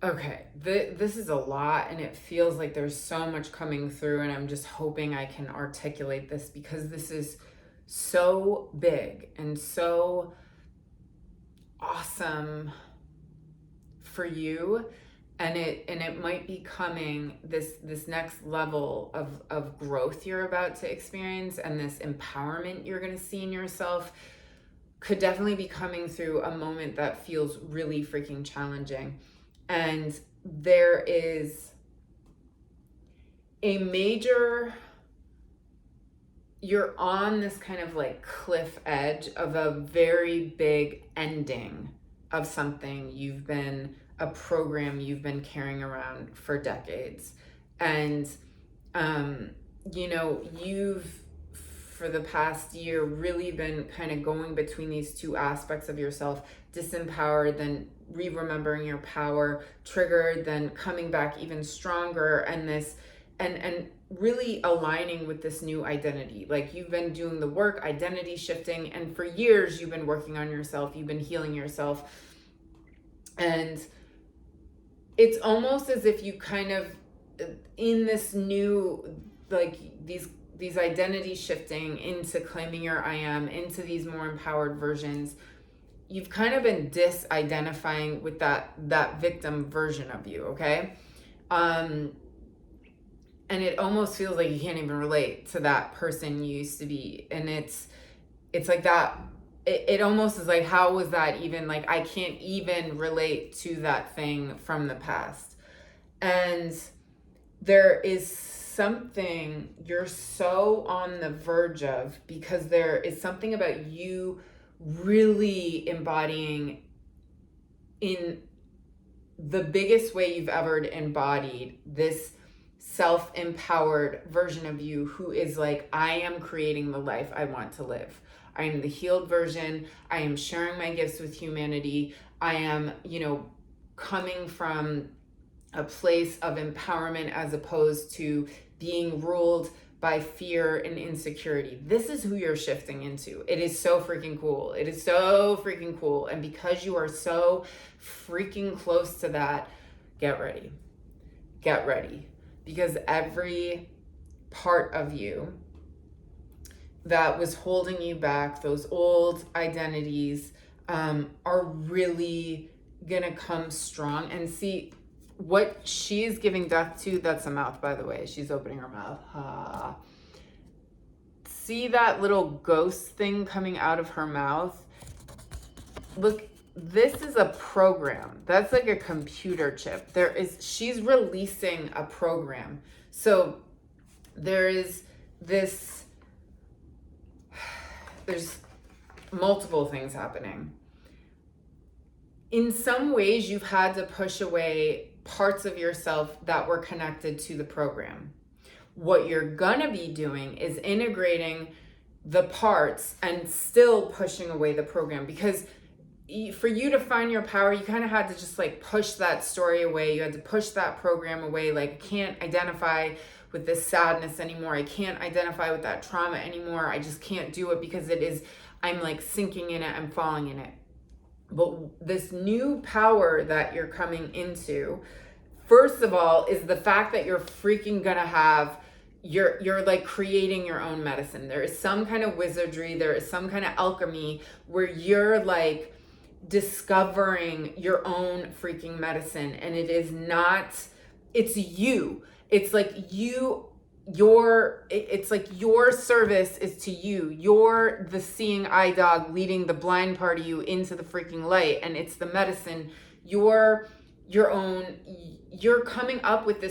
Okay, this is a lot, and it feels like there's so much coming through, and I'm just hoping I can articulate this because this is so big and so awesome for you, and it might be coming, this next level of growth you're about to experience, and this empowerment you're going to see in yourself could definitely be coming through a moment that feels really freaking challenging. And there is a major, you're on this kind of like cliff edge of a very big ending of something a program you've been carrying around for decades. And, you've, for the past year, really been kind of going between these two aspects of yourself: disempowered, then re-remembering your power, triggered, then coming back even stronger, and this, and really aligning with this new identity. Like, you've been doing the work, identity shifting, and for years you've been working on yourself, you've been healing yourself. And it's almost as if you kind of, in this new, like, these identity shifting into claiming your I am, into these more empowered versions, you've kind of been disidentifying with that victim version of you, okay? And it almost feels like you can't even relate to that person you used to be. And it's like that. It almost is like, how was that even, like, I can't even relate to that thing from the past. And there is something you're so on the verge of, because there is something about you really embodying, in the biggest way you've ever embodied, this self-empowered version of you who is like, I am creating the life I want to live. I am the healed version. I am sharing my gifts with humanity. I am, coming from a place of empowerment as opposed to being ruled by fear and insecurity. This is who you're shifting into. It is so freaking cool. It is so freaking cool. And because you are so freaking close to that, get ready. Get ready. Because every part of you that was holding you back, those old identities, are really gonna come strong. And see, what she's giving death to, that's a mouth, by the way. She's opening her mouth. See that little ghost thing coming out of her mouth? Look, this is a program. That's like a computer chip. She's releasing a program. So there is this, there's multiple things happening. In some ways, you've had to push away parts of yourself that were connected to the program. What you're gonna be doing is integrating the parts and still pushing away the program, because for you to find your power, you kind of had to just like push that story away. You had to push that program away. Like, I can't identify with this sadness anymore. I can't identify with that trauma anymore. I just can't do it because I'm like sinking in it, I'm falling in it. But this new power that you're coming into, first of all, is the fact that you're freaking gonna have, you're like creating your own medicine. There is some kind of wizardry, there is some kind of alchemy where you're like discovering your own freaking medicine. And it is not, it's you. It's like it's like your service is to you. You're the seeing eye dog leading the blind part of you into the freaking light, and it's the medicine. You're coming up with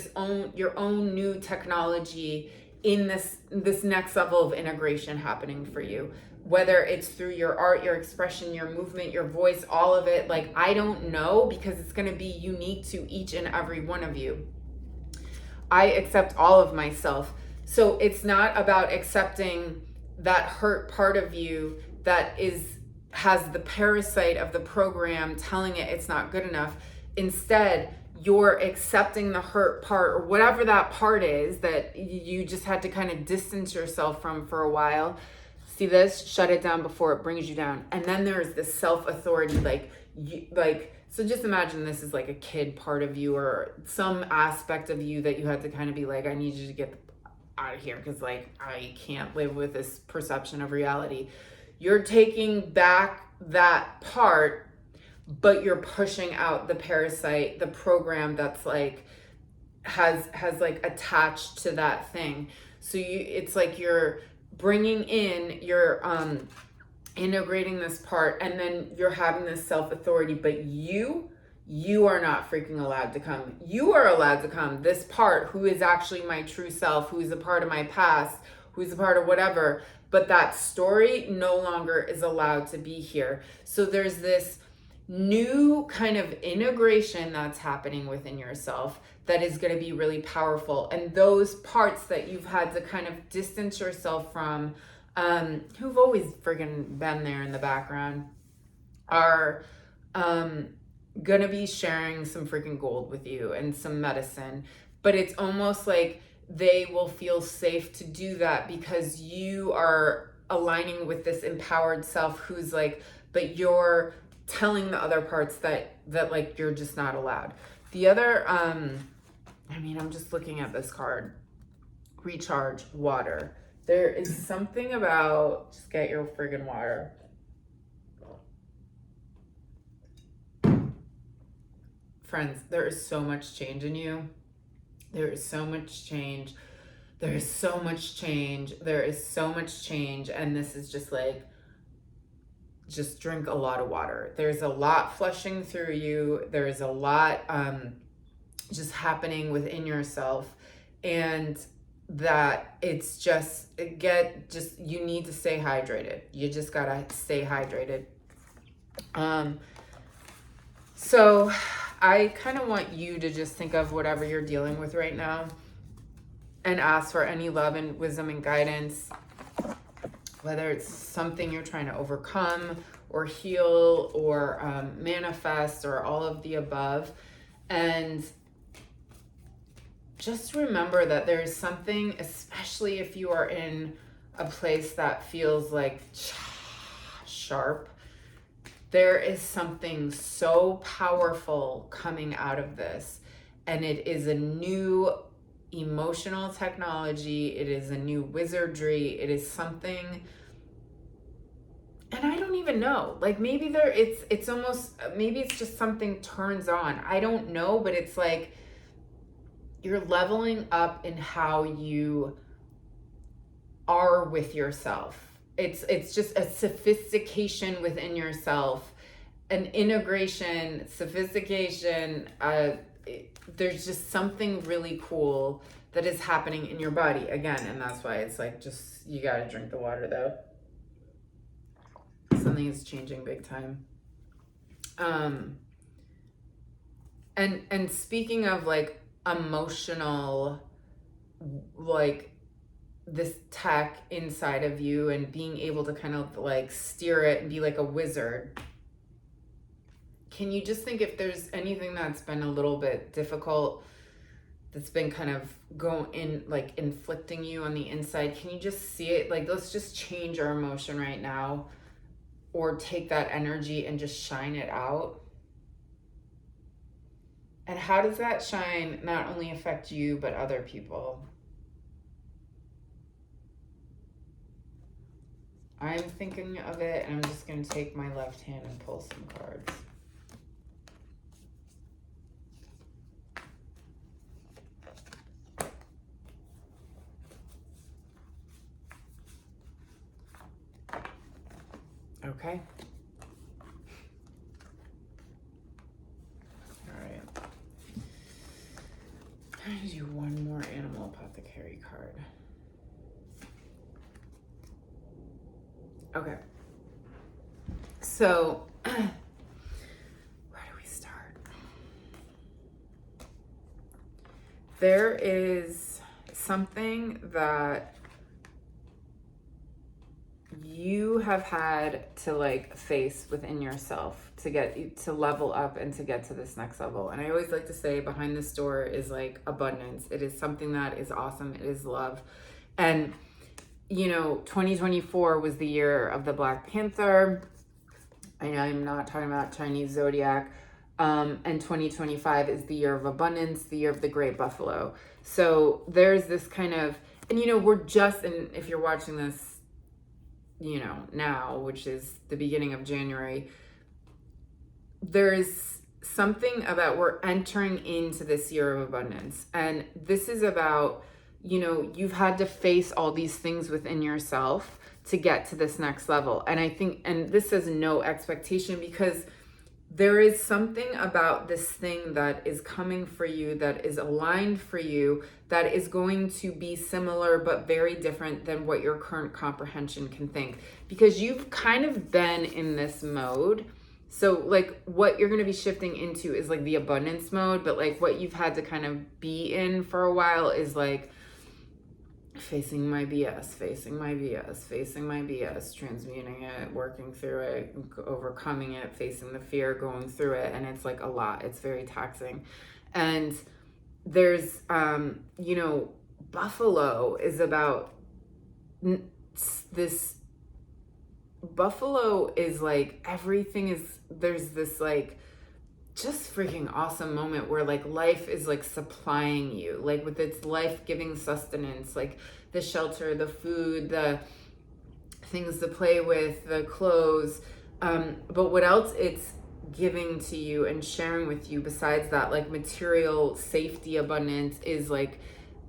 your own new technology in this next level of integration happening for you. Whether it's through your art, your expression, your movement, your voice, all of it, like, I don't know, because it's going to be unique to each and every one of you. I accept all of myself. So it's not about accepting that hurt part of you that has the parasite of the program telling it it's not good enough. Instead, you're accepting the hurt part, or whatever that part is that you just had to kind of distance yourself from for a while. See this? Shut it down before it brings you down. And then there's this self-authority, like So just imagine this is like a kid part of you or some aspect of you that you had to kind of be like, I need you to get out of here because like I can't live with this perception of reality. You're taking back that part, but you're pushing out the parasite, the program that's like has like attached to that thing. So it's like you're bringing in, you're integrating this part, and then you're having this self-authority, but you are not freaking allowed to come. You are allowed to come. This part who is actually my true self, who is a part of my past, who's a part of whatever, but that story no longer is allowed to be here. So there's this new kind of integration that's happening within yourself that is going to be really powerful. And those parts that you've had to kind of distance yourself from, who've always friggin' been there in the background, are gonna be sharing some freaking gold with you and some medicine. But it's almost like they will feel safe to do that because you are aligning with this empowered self who's like, but you're telling the other parts that like you're just not allowed. The other, I mean, I'm just looking at this card, recharge, water. There is something about, just get your friggin' water. Friends, there is so much change in you. There is so much change. There is so much change. There is so much change. And this is just like, just drink a lot of water. There's a lot flushing through you. There's a lot just happening within yourself. And that it's just, you need to stay hydrated. You just gotta stay hydrated. So I kind of want you to just think of whatever you're dealing with right now and ask for any love and wisdom and guidance, whether it's something you're trying to overcome or heal or manifest or all of the above. And just remember that there's something, especially if you are in a place that feels like sharp, there is something so powerful coming out of this. And it is a new emotional technology. It is a new wizardry. It is something, and I don't even know, like maybe it's almost, maybe it's just something turns on. I don't know, but it's like you're leveling up in how you are with yourself. It's just a sophistication within yourself, an integration, sophistication. There's just something really cool that is happening in your body again. And that's why it's like, just, you got to drink the water though. Something is changing big time. And speaking of like emotional, like this tech inside of you and being able to kind of like steer it and be like a wizard, can you just think if there's anything that's been a little bit difficult, that's been kind of going in, like inflicting you on the inside, can you just see it? Like, let's just change our emotion right now, or take that energy and just shine it out. And how does that shine not only affect you, but other people? I'm thinking of it, and I'm just going to take my left hand and pull some cards. Okay. All right. I'm going to do one more Animal Apothecary card. Okay. So, where do we start? There is something that you have had to like face within yourself to get to level up and to get to this next level. And I always like to say behind this door is like abundance. It is something that is awesome. It is love. And you know, 2024 was the year of the Black Panther. I know I'm not talking about Chinese zodiac. And 2025 is the year of abundance, the year of the great buffalo. So there's this kind of, and we're just, and if you're watching this, now, which is the beginning of January, there's something about we're entering into this year of abundance. And this is about, you've had to face all these things within yourself to get to this next level. And I think, and this is no expectation, because there is something about this thing that is coming for you, that is aligned for you, that is going to be similar but very different than what your current comprehension can think, because you've kind of been in this mode. So like what you're going to be shifting into is like the abundance mode, but like what you've had to kind of be in for a while is like facing my BS, transmuting it, working through it, overcoming it, facing the fear, going through it. And it's like a lot. It's very taxing. And there's, buffalo is about this. Buffalo is like everything is, there's this like just freaking awesome moment where like life is like supplying you, like with its life-giving sustenance, like the shelter, the food, the things to play with, the clothes, but what else it's giving to you and sharing with you besides that like material safety abundance is like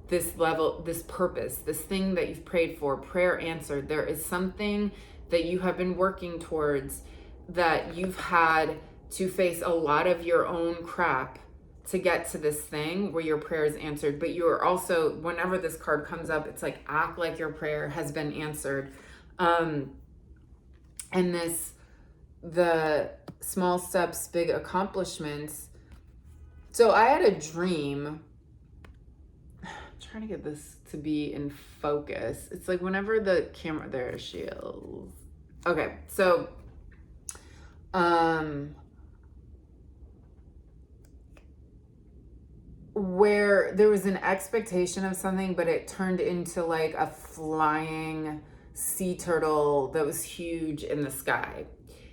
this level, this purpose, this thing that you've prayed for, prayer answered. There is something that you have been working towards, that you've had to face a lot of your own crap to get to this thing where your prayer is answered. But you are also, whenever this card comes up, it's like, act like your prayer has been answered. And the small steps, big accomplishments. So I had a dream. I'm trying to get this to be in focus. It's like whenever the camera, there she is. Okay, so where there was an expectation of something, but it turned into like a flying sea turtle that was huge in the sky.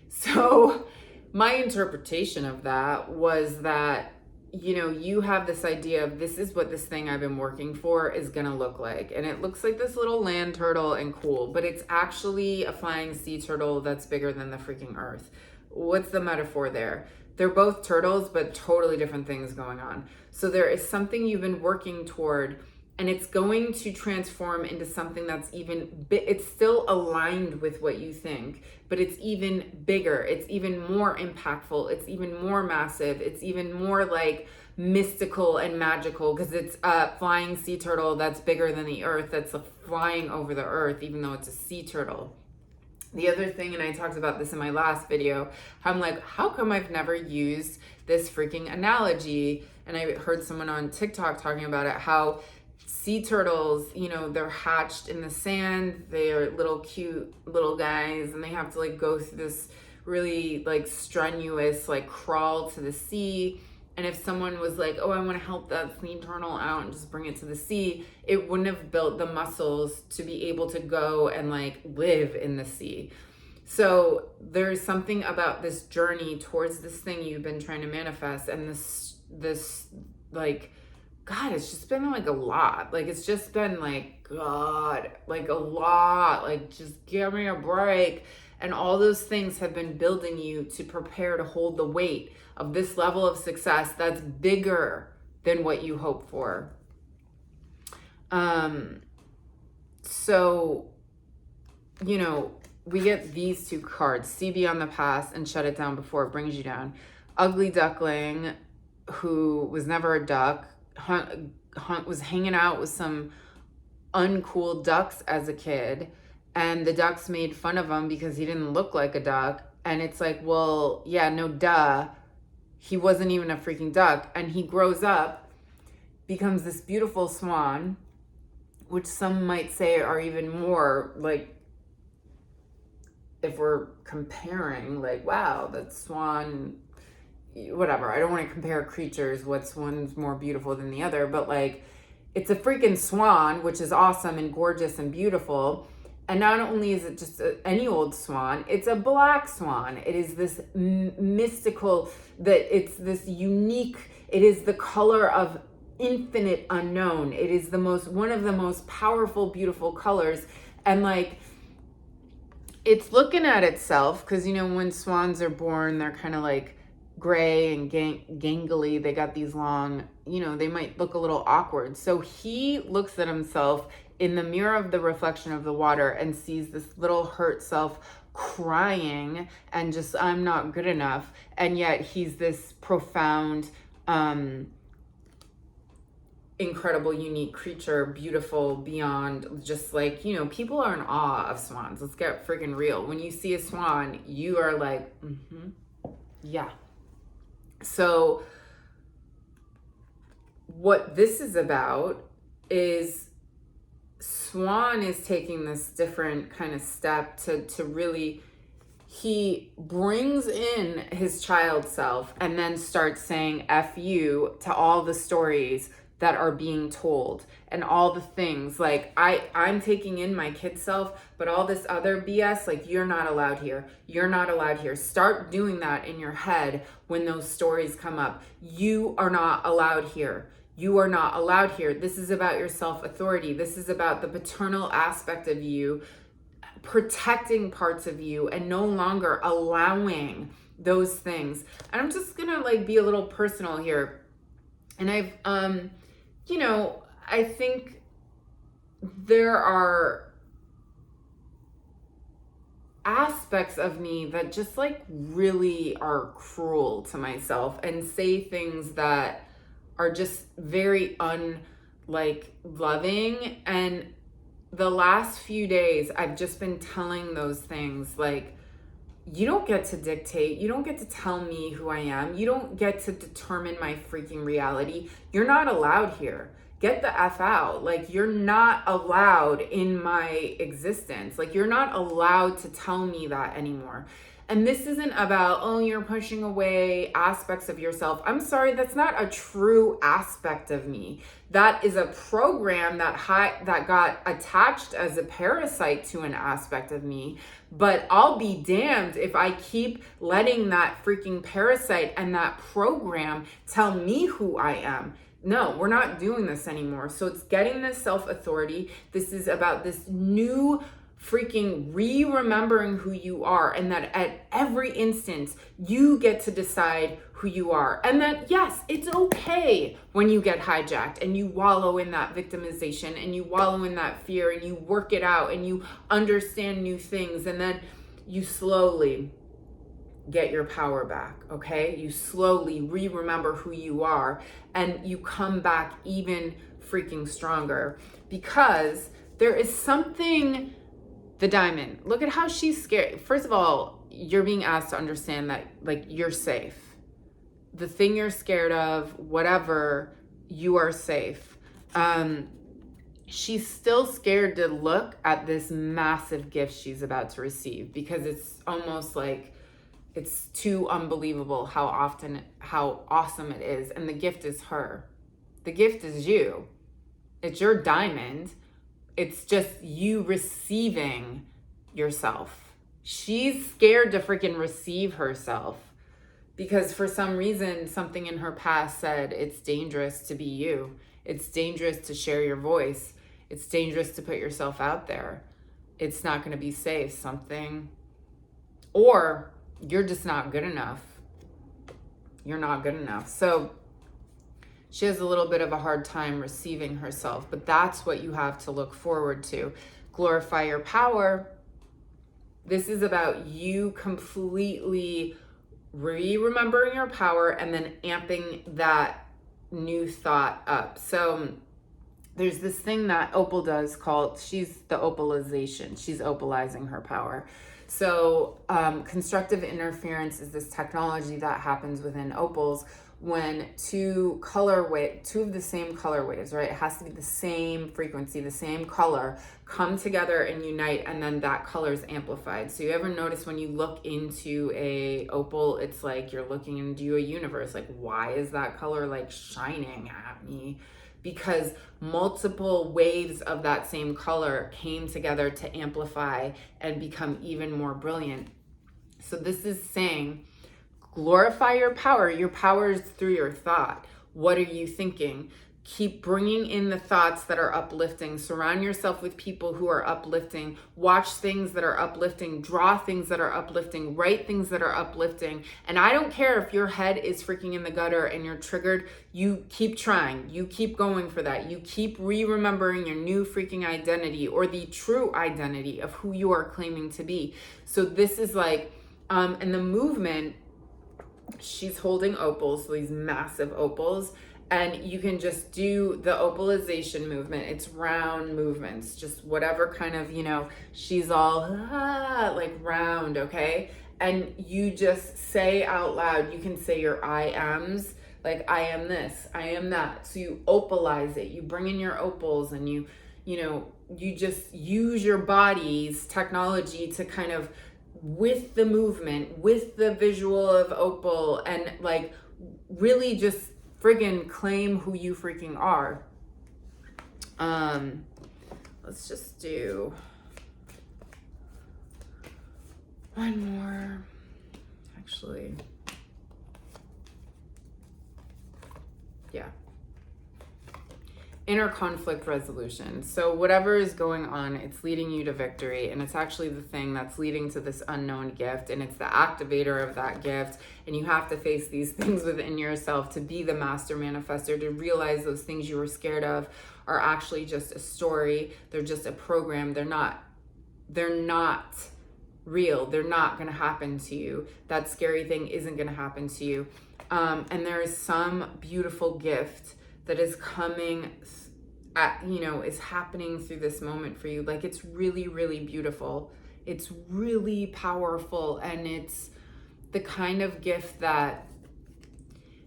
So my interpretation of that was that, you have this idea of this is what this thing I've been working for is going to look like. And it looks like this little land turtle and cool, but it's actually a flying sea turtle that's bigger than the freaking earth. What's the metaphor there? They're both turtles, but totally different things going on. So there is something you've been working toward, and it's going to transform into something that's it's still aligned with what you think, but it's even bigger. It's even more impactful. It's even more massive. It's even more like mystical and magical, because it's a flying sea turtle that's bigger than the earth, that's flying over the earth, even though it's a sea turtle. The other thing, and I talked about this in my last video, I'm like, how come I've never used this freaking analogy? And I heard someone on TikTok talking about it, how sea turtles, they're hatched in the sand. They're little cute little guys, and they have to like go through this really like strenuous like crawl to the sea. And if someone was like, oh, I want to help that sea turtle out and just bring it to the sea, it wouldn't have built the muscles to be able to go and like live in the sea. So there's something about this journey towards this thing you've been trying to manifest, and this like, God, it's just been like a lot. Like, it's just been like, God, like a lot. Like, just give me a break. And all those things have been building you to prepare to hold the weight of this level of success that's bigger than what you hope for. So, we get these two cards, see beyond the past and shut it down before it brings you down. Ugly duckling, who was never a duck, was hanging out with some uncool ducks as a kid, and the ducks made fun of him because he didn't look like a duck. And it's like, well, yeah, no duh, he wasn't even a freaking duck. And he grows up, becomes this beautiful swan, which some might say are even more like, if we're comparing, like, wow, that swan, whatever, I don't want to compare creatures, what's one's more beautiful than the other, but like, it's a freaking swan, which is awesome and gorgeous and beautiful. And not only is it just any old swan, it's a black swan. It is this mystical, that it's this unique, it is the color of infinite unknown. It is one of the most powerful, beautiful colors. And like, it's looking at itself, because, you know, when swans are born, they're kind of like gray and gangly. They got these long, you know, they might look a little awkward. So he looks at himself in the mirror of the reflection of the water and sees this little hurt self crying and just, I'm not good enough. And yet he's this profound, incredible, unique creature, beautiful beyond, just like, you know, people are in awe of swans. Let's get freaking real. When you see a swan, you are like, yeah. So what this is about is Swan is taking this different kind of step to really, he brings in his child self and then starts saying F you to all the stories that are being told and all the things. Like, I'm taking in my kid self, but all this other BS, like, you're not allowed here. You're not allowed here. Start doing that in your head when those stories come up. You are not allowed here. You are not allowed here. This is about your self-authority. This is about the paternal aspect of you protecting parts of you and no longer allowing those things. And I'm just gonna like be a little personal here. And I've, you know, I think there are aspects of me that just like really are cruel to myself and say things that are just very loving. And the last few days, I've just been telling those things like, you don't get to dictate. You don't get to tell me who I am. You don't get to determine my freaking reality. You're not allowed here. Get the F out. Like, you're not allowed in my existence. Like, you're not allowed to tell me that anymore. And this isn't about, oh, you're pushing away aspects of yourself. I'm sorry, that's not a true aspect of me. That is a program that got attached as a parasite to an aspect of me. But I'll be damned if I keep letting that freaking parasite and that program tell me who I am. No, we're not doing this anymore. So it's getting this self-authority. This is about this new freaking remembering who you are, and that at every instance you get to decide who you are. And that, yes, it's okay when you get hijacked and you wallow in that victimization and you wallow in that fear and you work it out and you understand new things, and then you slowly get your power back, okay? You slowly remember who you are and you come back even freaking stronger, because there is something. The diamond, look at how she's scared. First of all, you're being asked to understand that, like, you're safe. The thing you're scared of, whatever, you are safe. She's still scared to look at this massive gift she's about to receive, because it's almost like it's too unbelievable how awesome it is. And the gift is her. The gift is you. It's your diamond. It's just you receiving yourself. She's scared to freaking receive herself because for some reason, something in her past said it's dangerous to be you. It's dangerous to share your voice. It's dangerous to put yourself out there. It's not going to be safe. Something, or you're just not good enough. You're not good enough. So she has a little bit of a hard time receiving herself, but that's what you have to look forward to. Glorify your power. This is about you completely remembering your power and then amping that new thought up. So there's this thing that Opal does called, she's the opalization. She's opalizing her power. So constructive interference is this technology that happens within opals when two of the same color waves, right? It has to be the same frequency, the same color, come together and unite, and then that color is amplified. So you ever notice when you look into a opal, it's like you're looking into a universe. Like, why is that color like shining at me? Because multiple waves of that same color came together to amplify and become even more brilliant. So this is saying, glorify your power. Your power is through your thought. What are you thinking? Keep bringing in the thoughts that are uplifting. Surround yourself with people who are uplifting. Watch things that are uplifting. Draw things that are uplifting. Write things that are uplifting. And I don't care if your head is freaking in the gutter and you're triggered. You keep trying. You keep going for that. You keep remembering your new freaking identity, or the true identity of who you are claiming to be. So this is like, and the movement, she's holding opals, these massive opals, and you can just do the opalization movement. It's round movements, just whatever kind of, she's all like round, okay? And you just say out loud, you can say your I ams, like I am this, I am that. So you opalize it, you bring in your opals, and you just use your body's technology to kind of, with the movement, with the visual of opal, and like really just friggin' claim who you freaking are. Let's just do one more, actually. Yeah. Inner conflict resolution. So whatever is going on, it's leading you to victory, and it's actually the thing that's leading to this unknown gift, and it's the activator of that gift. And you have to face these things within yourself to be the master manifester, to realize those things you were scared of are actually just a story. They're just a program. They're not real. They're not going to happen to you. That scary thing isn't going to happen to you. And there is some beautiful gift that is coming is happening through this moment for you. Like, it's really, really beautiful. It's really powerful. And it's the kind of gift that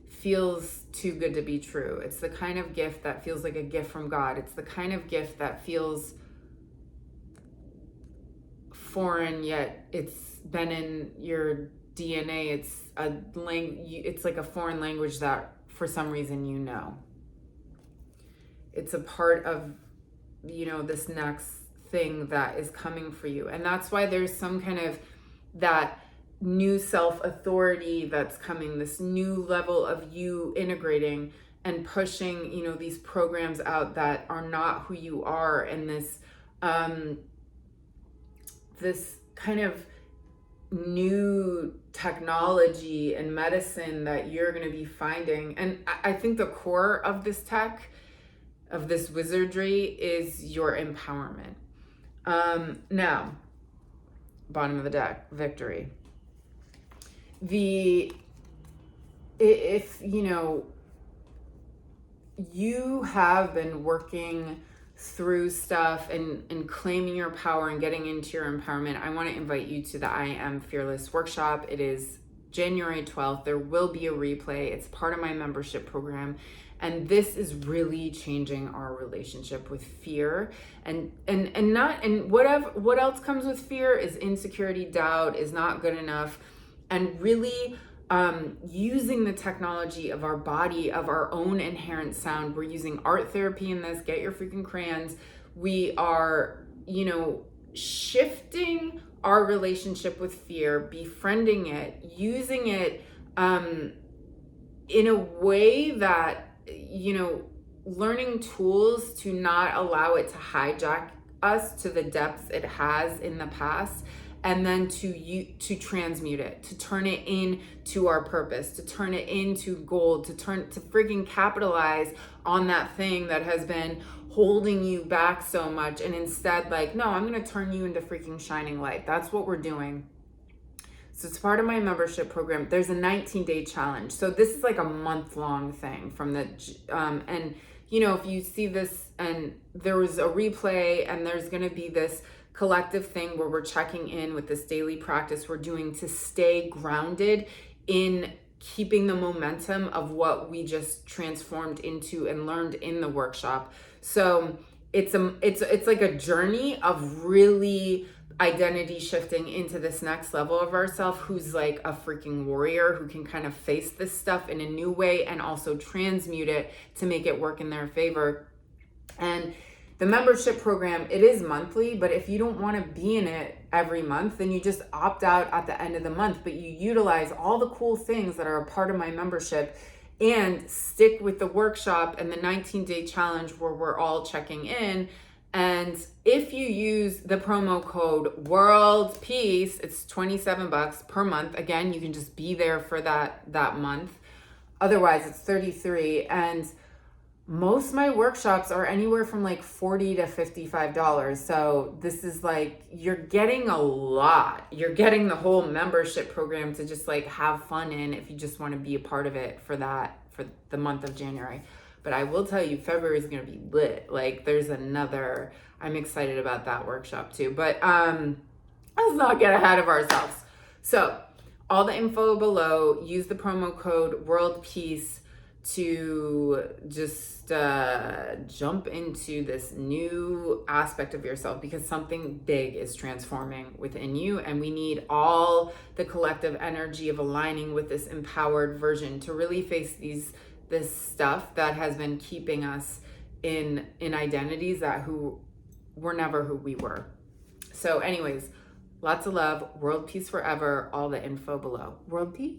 feels too good to be true. It's the kind of gift that feels like a gift from God. It's the kind of gift that feels foreign, yet it's been in your DNA. It's like a foreign language that for some reason it's a part of this next thing that is coming for you. And that's why there's some kind of that new self-authority that's coming, this new level of you integrating and pushing these programs out that are not who you are, and this this kind of new technology and medicine that you're going to be finding. And I think the core of this tech, of this wizardry, is your empowerment. Now, bottom of the deck, victory. If you have been working through stuff and claiming your power and getting into your empowerment, I want to invite you to the I Am Fearless workshop. It is January 12th. There will be a replay. It's part of my membership program. And this is really changing our relationship with fear, and what else comes with fear is insecurity, doubt, is not good enough, and really using the technology of our body, of our own inherent sound. We're using art therapy in this. Get your freaking crayons. We are, shifting our relationship with fear, befriending it, using it in a way that, learning tools to not allow it to hijack us to the depths it has in the past, and then to transmute it, to turn it into our purpose, to turn it into gold, to freaking capitalize on that thing that has been holding you back so much. And instead, like, no, I'm going to turn you into freaking shining light. That's what we're doing. So it's part of my membership program. There's a 19-day challenge. So this is like a month-long thing from the, and if you see this, and there was a replay, and there's going to be this collective thing where we're checking in with this daily practice we're doing to stay grounded in keeping the momentum of what we just transformed into and learned in the workshop. So it's like a journey of really identity shifting into this next level of ourselves, who's like a freaking warrior, who can kind of face this stuff in a new way and also transmute it to make it work in their favor. And the membership program, it is monthly, but if you don't want to be in it every month, then you just opt out at the end of the month, but you utilize all the cool things that are a part of my membership and stick with the workshop and the 19-day challenge where we're all checking in. And if you use the promo code World Peace, it's $27 per month. Again, you can just be there for that month. Otherwise, it's $33. And most of my workshops are anywhere from like $40 to $55. So this is like, you're getting a lot. You're getting the whole membership program to just like have fun in if you just want to be a part of it for the month of January. But I will tell you, February is going to be lit. Like I'm excited about that workshop too. But let's not get ahead of ourselves. So all the info below, use the promo code World Peace to just jump into this new aspect of yourself, because something big is transforming within you, and we need all the collective energy of aligning with this empowered version to really face this stuff that has been keeping us in identities that were never who we were. So anyways, lots of love. World peace forever. All the info below. World peace.